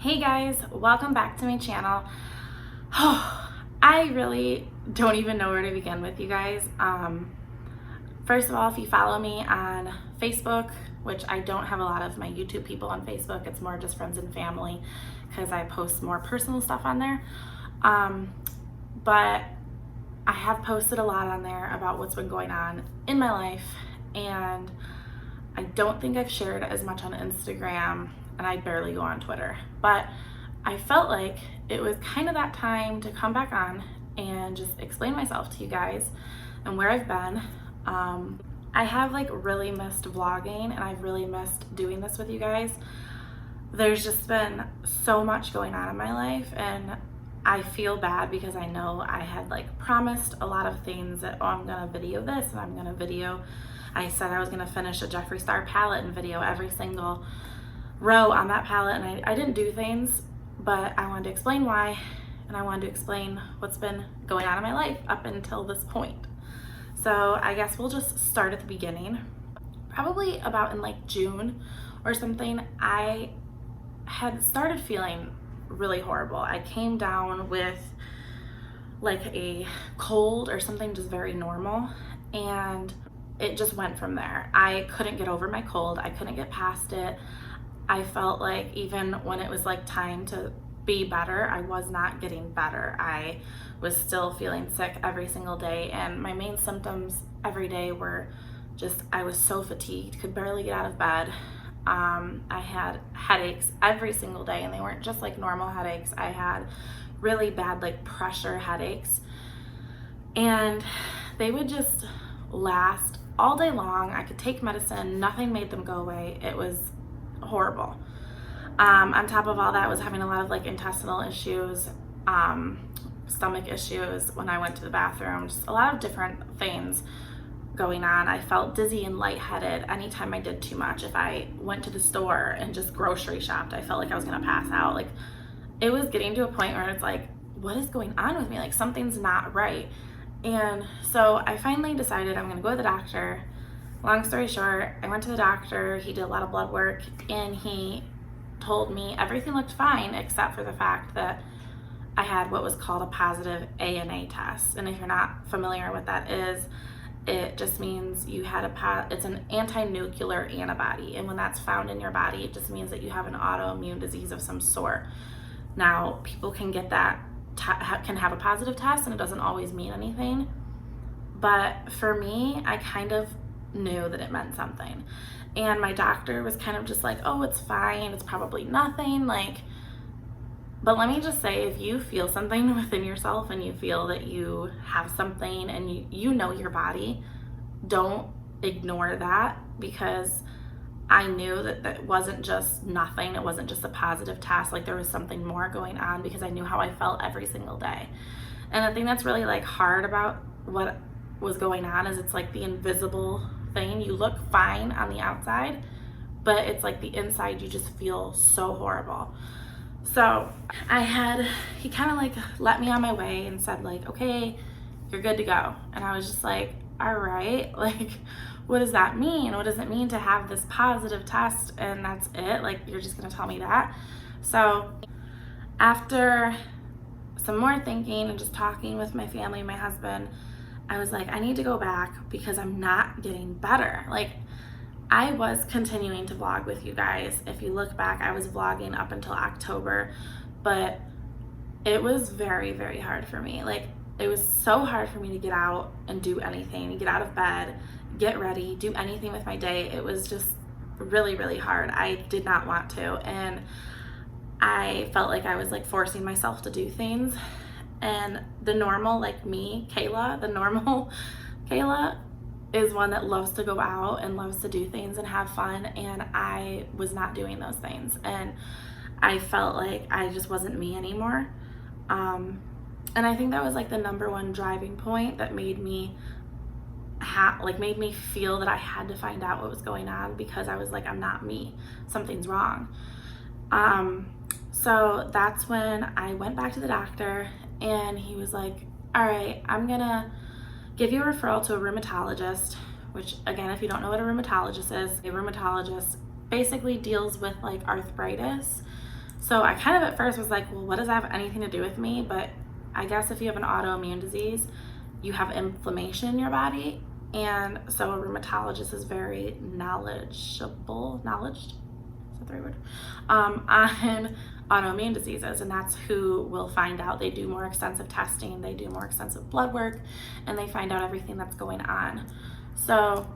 Hey guys, welcome back to my channel. I really don't even know where to begin with you guys. First of all, if you follow me on Facebook, which I don't have a lot of my YouTube people on Facebook, it's more just friends and family because I post more personal stuff on there. But I have posted a lot on there about what's been going on in my life, and I don't think I've shared as much on Instagram, and I barely go on Twitter. But I felt like it was kind of that time to come back on and just explain myself to you guys and where I've been. I have really missed vlogging, and I've really missed doing this with you guys. There's just been so much going on in my life, and I feel bad because I know I had promised a lot of things that, oh, I'm gonna video this and I'm gonna video. I said I was gonna finish a Jeffree Star palette and video every single row on that palette, and I didn't do things, but I wanted to explain why, and I wanted to explain what's been going on in my life up until this point. So I guess we'll just start at the beginning. Probably about in June or something, I had started feeling really horrible. I came down with a cold or something just very normal, and it just went from there. I couldn't get over my cold. I couldn't get past it. I felt like even when it was time to be better, I was not getting better. I was still feeling sick every single day, and my main symptoms every day were just, I was so fatigued, could barely get out of bed. I had headaches every single day, and they weren't just normal headaches. I had really bad pressure headaches, and they would just last all day long. I could take medicine, nothing made them go away. It was horrible. On top of all that, I was having a lot of intestinal issues, stomach issues when I went to the bathroom, just a lot of different things going on. I felt dizzy and lightheaded anytime I did too much. If I went to the store and just grocery shopped, I felt like I was gonna pass out. It was getting to a point where it's what is going on with me? Something's not right. And so I finally decided I'm gonna go to the doctor. Long story short, I went to the doctor. He did a lot of blood work, and he told me everything looked fine except for the fact that I had what was called a positive ANA test. And if you're not familiar with what that is, it just means you had it's an anti-nuclear antibody. And when that's found in your body, it just means that you have an autoimmune disease of some sort. Now, people can get that, can have a positive test, and it doesn't always mean anything. But for me, I kind of knew that it meant something. And my doctor was kind of just oh, it's fine, it's probably nothing. But let me just say, if you feel something within yourself and you feel that you have something and you know your body, don't ignore that, because I knew that that wasn't just nothing. It wasn't just a positive test. There was something more going on, because I knew how I felt every single day. And the thing that's really hard about what was going on is it's the invisible thing. You look fine on the outside, but it's the inside, you just feel so horrible. So he kind of let me on my way and said okay, you're good to go. And I was just all right, what does that mean? What does it mean to have this positive test and that's it? You're just gonna tell me that? So after some more thinking and just talking with my family and my husband, I was I need to go back because I'm not getting better. I was continuing to vlog with you guys. If you look back, I was vlogging up until October, but it was very, very hard for me. It was so hard for me to get out and do anything, get out of bed, get ready, do anything with my day. It was just really, really hard. I did not want to, and I felt I was forcing myself to do things. And the normal me, Kayla, the normal Kayla is one that loves to go out and loves to do things and have fun, and I was not doing those things, and I felt I just wasn't me anymore. And I think that was the number one driving point that made me made me feel that I had to find out what was going on, because I was I'm not me, something's wrong. So that's when I went back to the doctor, and he was all right, I'm gonna give you a referral to a rheumatologist, which, again, if you don't know what a rheumatologist is, a rheumatologist basically deals with arthritis. So I kind of at first was like, well, what does that have anything to do with me? But I guess if you have an autoimmune disease, you have inflammation in your body. And so a rheumatologist is very knowledged, is that the right word? On autoimmune diseases, and that's who will find out. They do more extensive testing, they do more extensive blood work, and they find out everything that's going on. So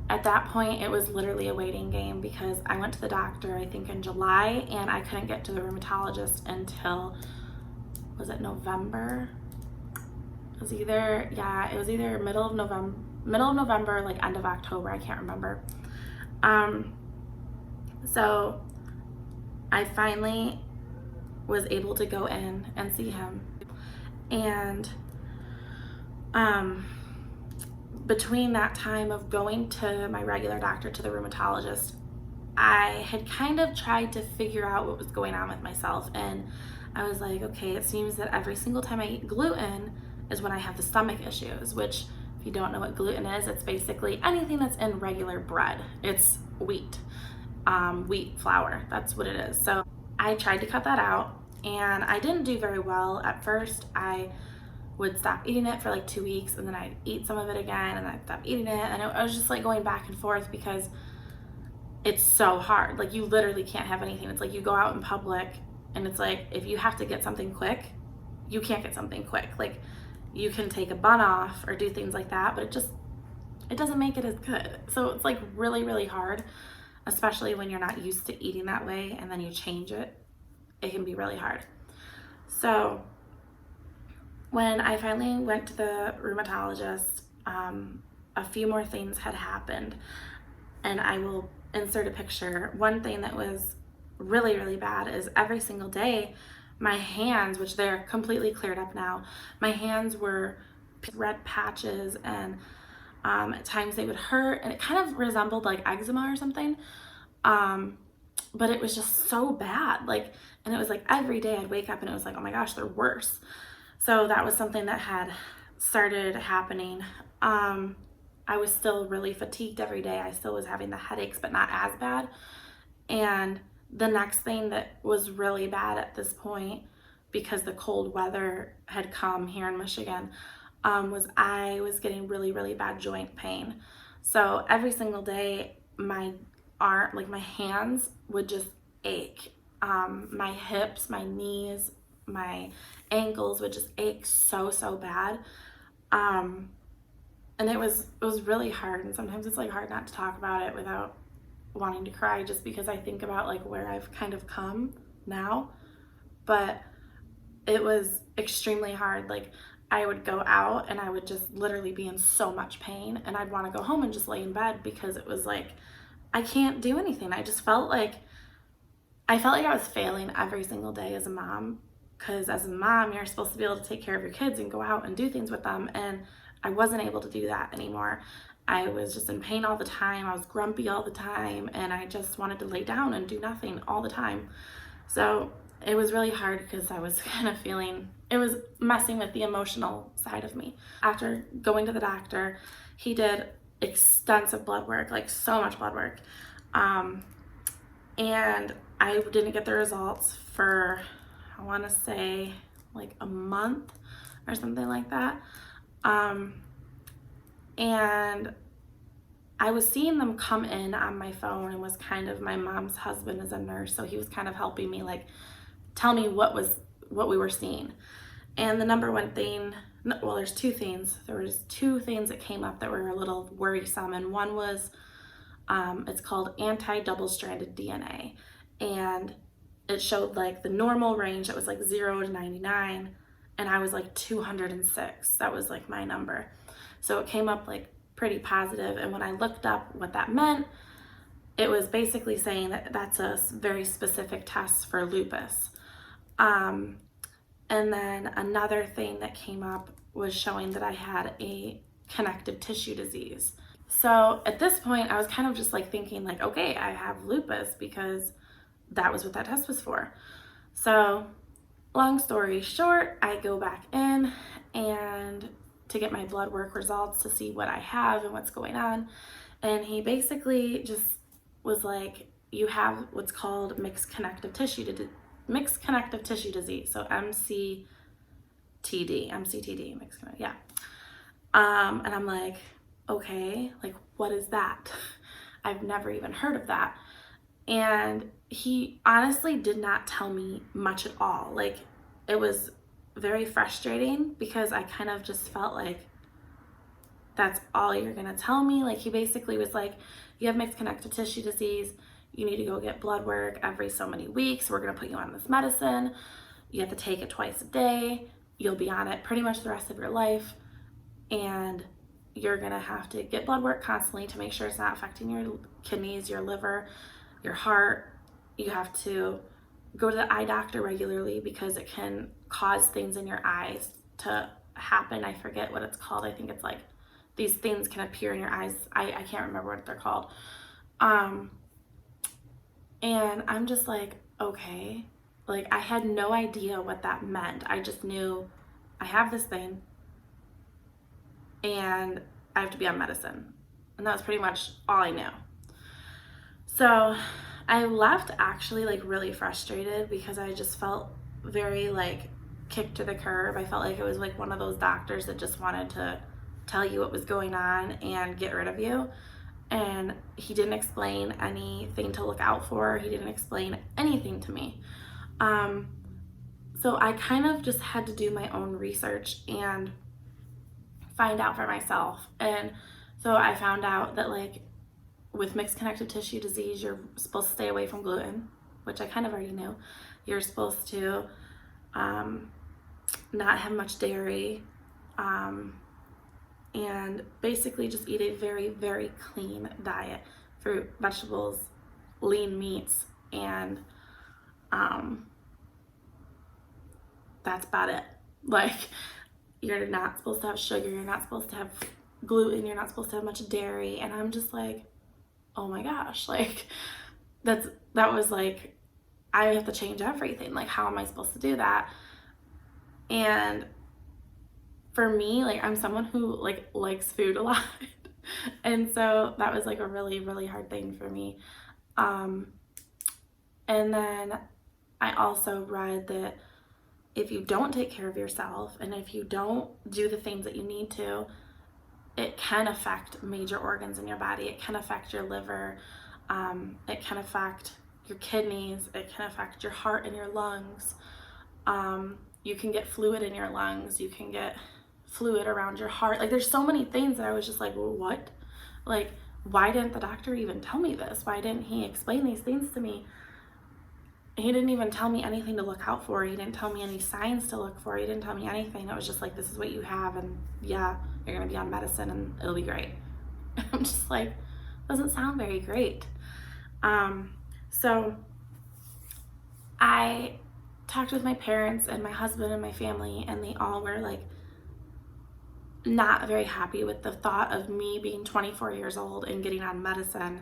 at that point, it was literally a waiting game because I went to the doctor, I think in July, and I couldn't get to the rheumatologist until, was it November? It was either middle of November, like end of October, I can't remember. So I finally was able to go in and see him. And between that time of going to my regular doctor, to the rheumatologist, I had kind of tried to figure out what was going on with myself. And I was like, okay, it seems that every single time I eat gluten is when I have the stomach issues, which, if you don't know what gluten is, it's basically anything that's in regular bread. It's wheat flour, that's what it is. So I tried to cut that out, and I didn't do very well. At first, I would stop eating it for like 2 weeks, and then I'd eat some of it again, and I'd stop eating it, and I was just like going back and forth because it's so hard. Like, you literally can't have anything. It's like you go out in public, and it's like if you have to get something quick, you can't get something quick. Like, you can take a bun off or do things like that, but it doesn't make it as good. So it's like really, really hard, especially when you're not used to eating that way and then you change it. It can be really hard. So when I finally went to the rheumatologist, a few more things had happened, and I will insert a picture. One thing that was really, really bad is every single day, my hands, which they're completely cleared up now, my hands were red patches, and at times they would hurt, and it kind of resembled like eczema or something. But it was just so bad. Like, and it was like every day I'd wake up and it was like, oh my gosh, they're worse. So that was something that had started happening. I was still really fatigued every day. I still was having the headaches, but not as bad. And the next thing that was really bad at this point, because the cold weather had come here in Michigan, was I was getting really, really bad joint pain. So every single day, my hands would just ache. My hips, my knees, my ankles would just ache so, so bad. And it was really hard. And sometimes it's like hard not to talk about it without wanting to cry, just because I think about like where I've kind of come now. But it was extremely hard. Like, I would go out and I would just literally be in so much pain, and I'd want to go home and just lay in bed because it was like I can't do anything. I felt like I was failing every single day as a mom, because as a mom, you're supposed to be able to take care of your kids and go out and do things with them, and I wasn't able to do that anymore. I was just in pain all the time. I was grumpy all the time, and I just wanted to lay down and do nothing all the time. So it was really hard because I was kind of feeling, it was messing with the emotional side of me. After going to the doctor, he did extensive blood work, like so much blood work. And I didn't get the results for, I want to say, like a month or something like that. And I was seeing them come in on my phone, and was kind of, my mom's husband is a nurse, so he was kind of helping me, like, tell me what we were seeing. And the number one thing, well, there's two things. There was two things that came up that were a little worrisome, and one was, it's called anti-double-stranded DNA, and it showed like the normal range that was like 0 to 99, and I was like 206. That was like my number. So it came up like pretty positive, and when I looked up what that meant, it was basically saying that that's a very specific test for lupus. And then another thing that came up was showing that I had a connective tissue disease. So at this point, I was kind of just like thinking like, okay, I have lupus, because that was what that test was for. So long story short, I go back in and to get my blood work results to see what I have and what's going on. And he basically just was like, you have what's called mixed connective tissue mixed connective tissue disease, so MCTD, mixed, yeah. And I'm like, okay, like, what is that? I've never even heard of that. And he honestly did not tell me much at all. Like, it was very frustrating because I kind of just felt like, that's all you're gonna tell me? Like, he basically was like, you have mixed connective tissue disease, you need to go get blood work every so many weeks, we're gonna put you on this medicine, you have to take it twice a day, you'll be on it pretty much the rest of your life, and you're gonna have to get blood work constantly to make sure it's not affecting your kidneys, your liver, your heart. You have to go to the eye doctor regularly because it can cause things in your eyes to happen. I forget what it's called. I think it's like these things can appear in your eyes. I can't remember what they're called. And I'm just like, okay. Like, I had no idea what that meant. I just knew I have this thing and I have to be on medicine. And that was pretty much all I knew. So I left actually like really frustrated because I just felt very like kicked to the curb. I felt like it was like one of those doctors that just wanted to tell you what was going on and get rid of you. And he didn't explain anything to look out for. He didn't explain anything to me. So I kind of just had to do my own research and find out for myself. And so I found out that like with mixed connective tissue disease, you're supposed to stay away from gluten, which I kind of already knew. You're supposed to not have much dairy, and basically just eat a very, very clean diet. Fruit, vegetables, lean meats, and that's about it. Like, you're not supposed to have sugar, you're not supposed to have gluten, you're not supposed to have much dairy. And I'm just like, oh my gosh, like that was like, I have to change everything. Like, how am I supposed to do that? And for me, like, I'm someone who like likes food a lot. And so that was like a really, really hard thing for me. And then I also read that if you don't take care of yourself and if you don't do the things that you need to, it can affect major organs in your body. It can affect your liver. It can affect your kidneys. It can affect your heart and your lungs. You can get fluid in your lungs. You can get fluid around your heart. Like, there's so many things that I was just like, well, what? Like, why didn't the doctor even tell me this? Why didn't he explain these things to me? He didn't even tell me anything to look out for. He didn't tell me any signs to look for. He didn't tell me anything. It was just like, this is what you have, and yeah, you're gonna be on medicine and it'll be great. I'm just like, doesn't sound very great. So I talked with my parents and my husband and my family, and they all were like not very happy with the thought of me being 24 years old and getting on medicine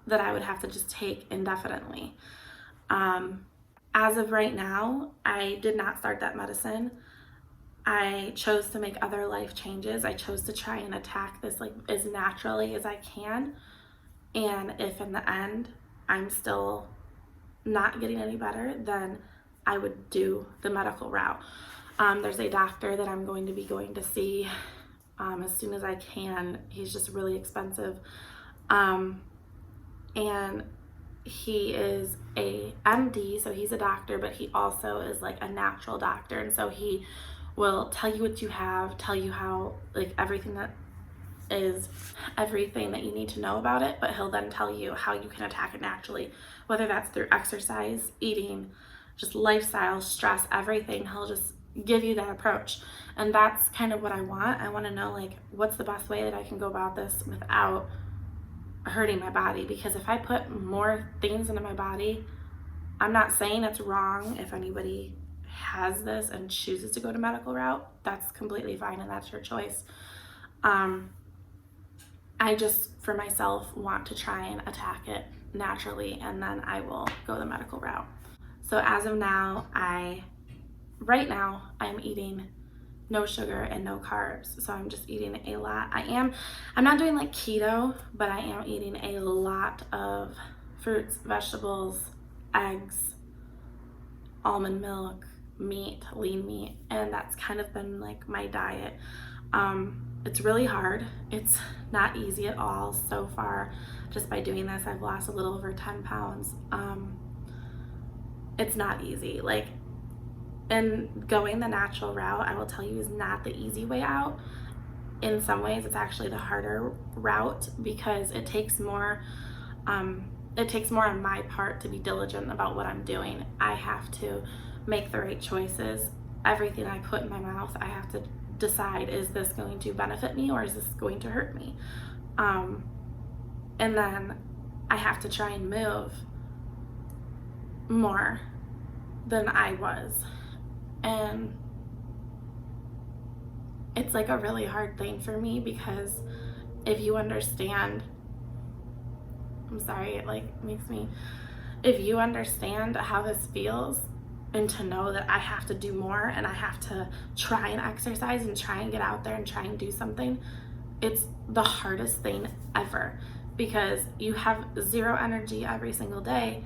that I would have to just take indefinitely. As of right now, I did not start that medicine. I chose to make other life changes. I chose to try and attack this like as naturally as I can. And if in the end I'm still not getting any better, then I would do the medical route. There's a doctor that I'm going to be going to see as soon as I can. He's just really expensive. And he is a MD, so he's a doctor, but he also is like a natural doctor. And so he will tell you what you have, tell you how, like, everything that you need to know about it, but he'll then tell you how you can attack it naturally, whether that's through exercise, eating, just lifestyle, stress, everything. He'll just give you that approach. And that's kind of what I want. I want to know, like, what's the best way that I can go about this without hurting my body? Because if I put more things into my body, I'm not saying it's wrong. If anybody has this and chooses to go to medical route, that's completely fine and that's your choice. I just, for myself, want to try and attack it naturally, and then I will go the medical route. So as of now, right now I'm eating no sugar and no carbs. So I'm just eating a lot. I'm not doing like keto, but I am eating a lot of fruits, vegetables, eggs, almond milk, meat, lean meat, and that's kind of been like my diet. It's really hard. It's not easy at all. So far, just by doing this, I've lost a little over 10 pounds. It's not easy. Like, and going the natural route, I will tell you, is not the easy way out. In some ways, it's actually the harder route because it takes more on my part to be diligent about what I'm doing. I have to make the right choices. Everything I put in my mouth, I have to decide, is this going to benefit me or is this going to hurt me? And then I have to try and move more than I was. And it's like a really hard thing for me because if you understand, I'm sorry, it like makes me, if you understand how this feels and to know that I have to do more and I have to try and exercise and try and get out there and try and do something, it's the hardest thing ever because you have zero energy every single day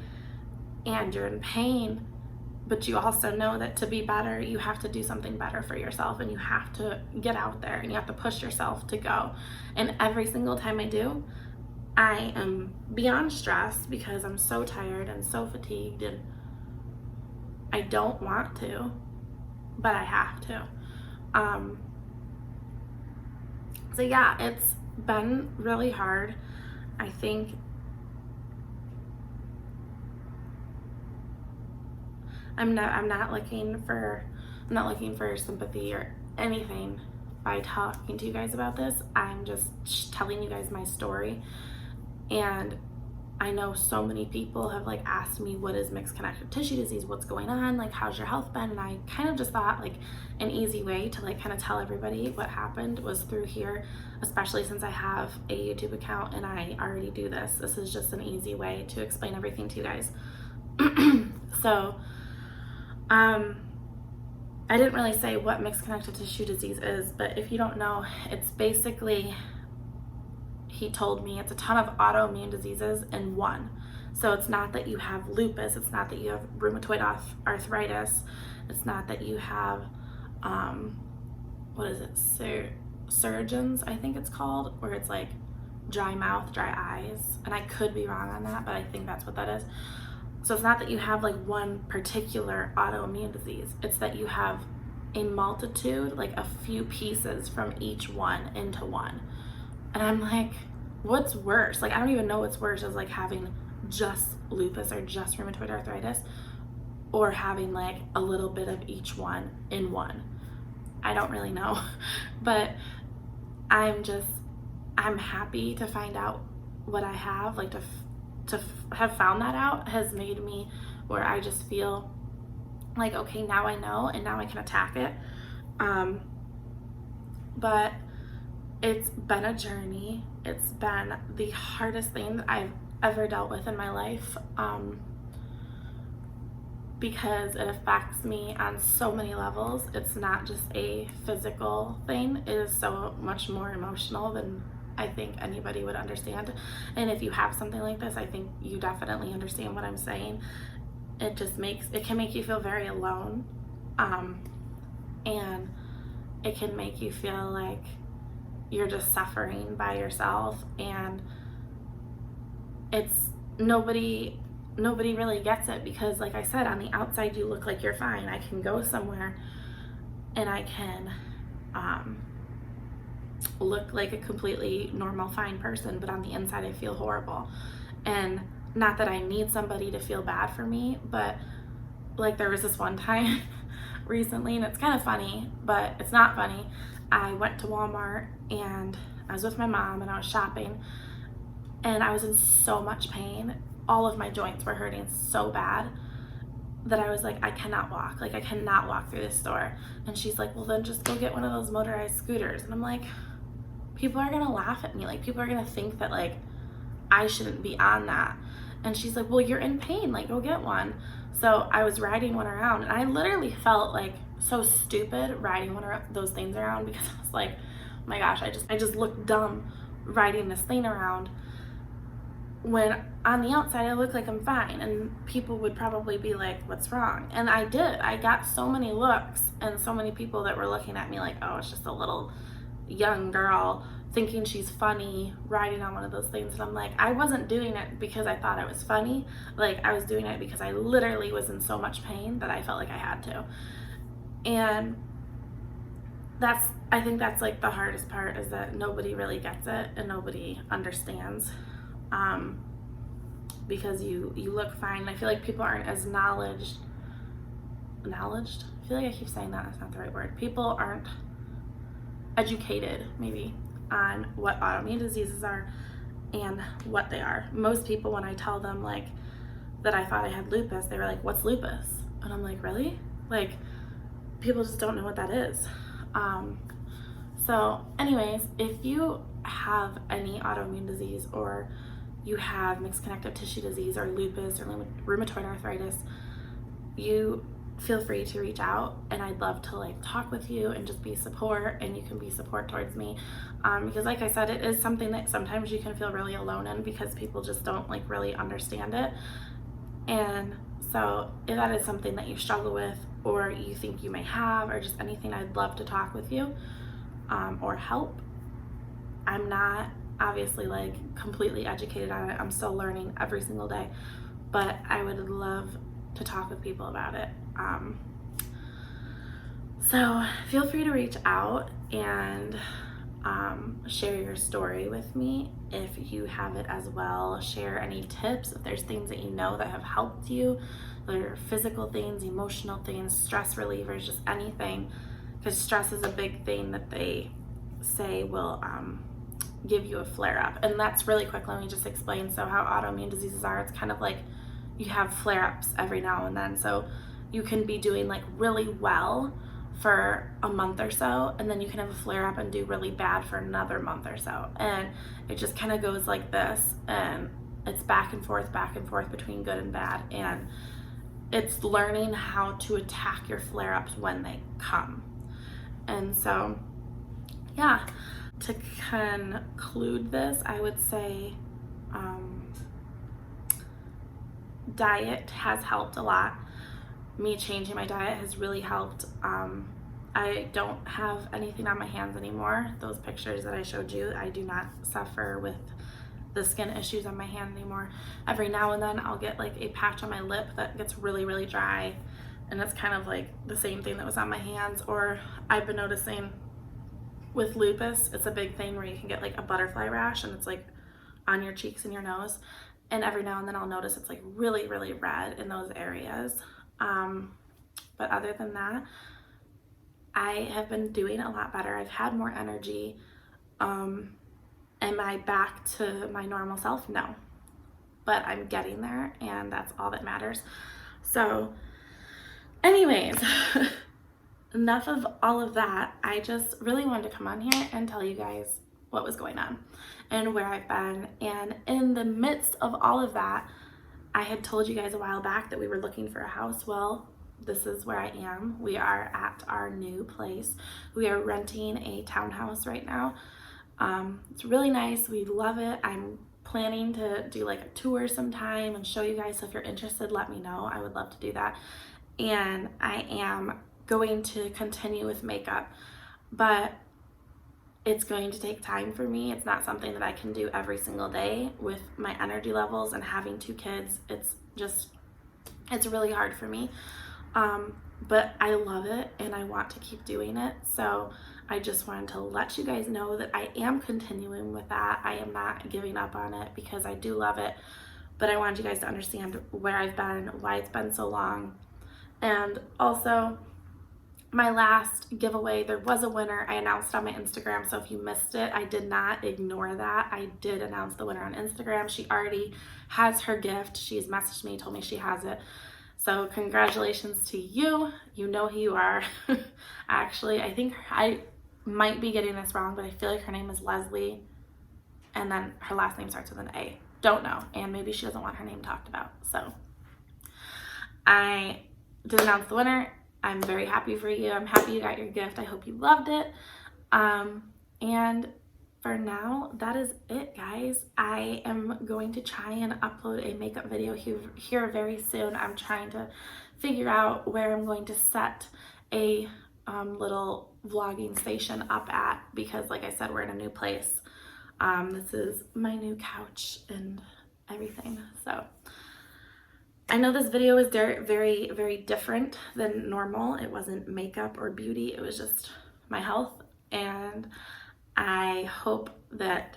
and you're in pain, but you also know that to be better, you have to do something better for yourself and you have to get out there and you have to push yourself to go. And every single time I do, I am beyond stressed because I'm so tired and so fatigued and I don't want to, but I have to. So yeah, it's been really hard. I think I'm not looking for sympathy or anything by talking to you guys about this. I'm just telling you guys my story. And I know so many people have like asked me, what is mixed connective tissue disease? What's going on? Like, how's your health been? And I kind of just thought like an easy way to like kind of tell everybody what happened was through here, especially since I have a YouTube account and I already do this. This is just an easy way to explain everything to you guys. So, I didn't really say what mixed connective tissue disease is, but if you don't know, it's basically, he told me it's a ton of autoimmune diseases in one. So it's not that you have lupus, it's not that you have rheumatoid arthritis, it's not that you have, surgeons, I think it's called, where it's like dry mouth, dry eyes, and I could be wrong on that, but I think that's what that is. So it's not that you have like one particular autoimmune disease, it's that you have a multitude, like a few pieces from each one into one. And I'm like, what's worse? Like, I don't even know what's worse, is like having just lupus or just rheumatoid arthritis or having like a little bit of each one in one. I don't really know, but I'm happy to find out what I have, like to have found that out has made me where I just feel like, okay, now I know and now I can attack it. But it's been a journey. It's been the hardest thing that I've ever dealt with in my life, because it affects me on so many levels. It's not just a physical thing. It is so much more emotional than I think anybody would understand. And if you have something like this, I think you definitely understand what I'm saying. It can make you feel very alone. And it can make you feel like you're just suffering by yourself, and it's nobody really gets it, because like I said, on the outside you look like you're fine. I can go somewhere and I can look like a completely normal fine person, but on the inside I feel horrible. And not that I need somebody to feel bad for me, but like there was this one time recently, and it's kind of funny, but it's not funny. I went to Walmart and I was with my mom and I was shopping, and I was in so much pain. All of my joints were hurting so bad that I was like, I cannot walk. Like, I cannot walk through this store. And she's like, well, then just go get one of those motorized scooters. And I'm like, people are gonna laugh at me. Like, people are gonna think that like I shouldn't be on that. And she's like, well, you're in pain. Like, go get one. So I was riding one around, and I literally felt like so stupid riding one of those things around, because I was like, oh my gosh, I just looked dumb riding this thing around. when on the outside I look like I'm fine, and people would probably be like, what's wrong? And I did. I got so many looks and so many people that were looking at me like, oh, it's just a little young girl thinking she's funny riding on one of those things. And I'm like, I wasn't doing it because I thought it was funny. Like, I was doing it because I literally was in so much pain that I felt like I had to. And I think that's like the hardest part, is that nobody really gets it and nobody understands, because you look fine. I feel like people aren't as knowledged. I feel like I keep saying that's not the right word. People aren't educated maybe on what autoimmune diseases are and what they are. Most people, when I tell them like that I thought I had lupus, they were like, what's lupus? And I'm like, really? Like, people just don't know what that is. So anyways, if you have any autoimmune disease, or you have mixed connective tissue disease or lupus or rheumatoid arthritis, you feel free to reach out, and I'd love to like talk with you and just be support, and you can be support towards me, because like I said, it is something that sometimes you can feel really alone in, because people just don't like really understand it. And so if that is something that you struggle with, or you think you may have, or just anything, I'd love to talk with you, or help. I'm not obviously like completely educated on it. I'm still learning every single day, but I would love to talk with people about it. So feel free to reach out and share your story with me if you have it as well. Share any tips, if there's things that you know that have helped you, whether are physical things, emotional things, stress relievers, just anything, because stress is a big thing that they say will give you a flare-up. And that's really quick, let me just explain. So how autoimmune diseases are, it's kind of like you have flare-ups every now and then. So you can be doing like really well for a month or so, and then you can have a flare-up and do really bad for another month or so, and it just kind of goes like this, and it's back and forth between good and bad. And it's learning how to attack your flare-ups when they come. And so yeah, to conclude this, I would say diet has helped a lot. Me changing my diet has really helped. I don't have anything on my hands anymore. Those pictures that I showed you, I do not suffer with the skin issues on my hand anymore. Every now and then I'll get like a patch on my lip that gets really, really dry, and it's kind of like the same thing that was on my hands. Or I've been noticing with lupus, it's a big thing where you can get like a butterfly rash, and it's like on your cheeks and your nose. And every now and then I'll notice it's like really, really red in those areas. But other than that, I have been doing a lot better. I've had more energy. Am I back to my normal self? No. But I'm getting there, and that's all that matters. So anyways, enough of all of that. I just really wanted to come on here and tell you guys what was going on and where I've been. And in the midst of all of that, I had told you guys a while back that we were looking for a house. Well, this is where I am. We are at our new place. We are renting a townhouse right now. It's really nice. We love it. I'm planning to do like a tour sometime and show you guys. So if you're interested, let me know. I would love to do that. And I am going to continue with makeup, but it's going to take time for me. It's not something that I can do every single day with my energy levels and having 2 kids. It's really hard for me. But I love it and I want to keep doing it. So I just wanted to let you guys know that I am continuing with that. I am not giving up on it because I do love it, but I wanted you guys to understand where I've been, why it's been so long. And also, my last giveaway, there was a winner. I announced on my Instagram, so if you missed it, I did not ignore that. I did announce the winner on Instagram. She already has her gift. She's messaged me, told me she has it. So congratulations to you. You know who you are. Actually, I think I might be getting this wrong, but I feel like her name is Leslie, and then her last name starts with an A. Don't know, and maybe she doesn't want her name talked about. So I did announce the winner. I'm very happy for you. I'm happy you got your gift. I hope you loved it. And for now, that is it, guys. I am going to try and upload a makeup video here very soon. I'm trying to figure out where I'm going to set a little vlogging station up at, because like I said, we're in a new place. This is my new couch and everything. So I know this video is very, very different than normal. It wasn't makeup or beauty. It was just my health. And I hope that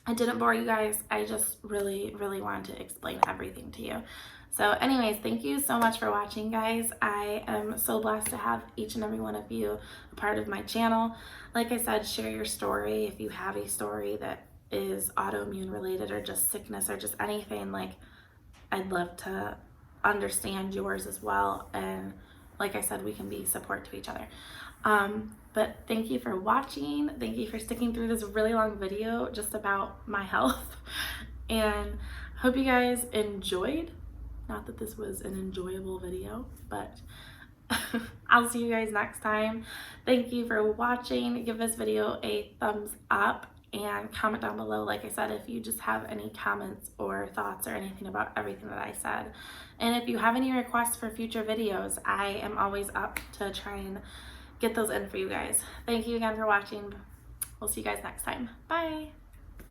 I didn't bore you guys. I just really, really wanted to explain everything to you. So anyways, thank you so much for watching, guys. I am so blessed to have each and every one of you a part of my channel. Like I said, share your story. If you have a story that is autoimmune related or just sickness or just anything, like, I'd love to understand yours as well. And like I said, we can be support to each other. But thank you for watching. Thank you for sticking through this really long video just about my health. And hope you guys enjoyed. Not that this was an enjoyable video, but I'll see you guys next time. Thank you for watching. Give this video a thumbs up and comment down below, like I said, if you just have any comments or thoughts or anything about everything that I said. And if you have any requests for future videos, I am always up to try and get those in for you guys. Thank you again for watching. We'll see you guys next time. Bye.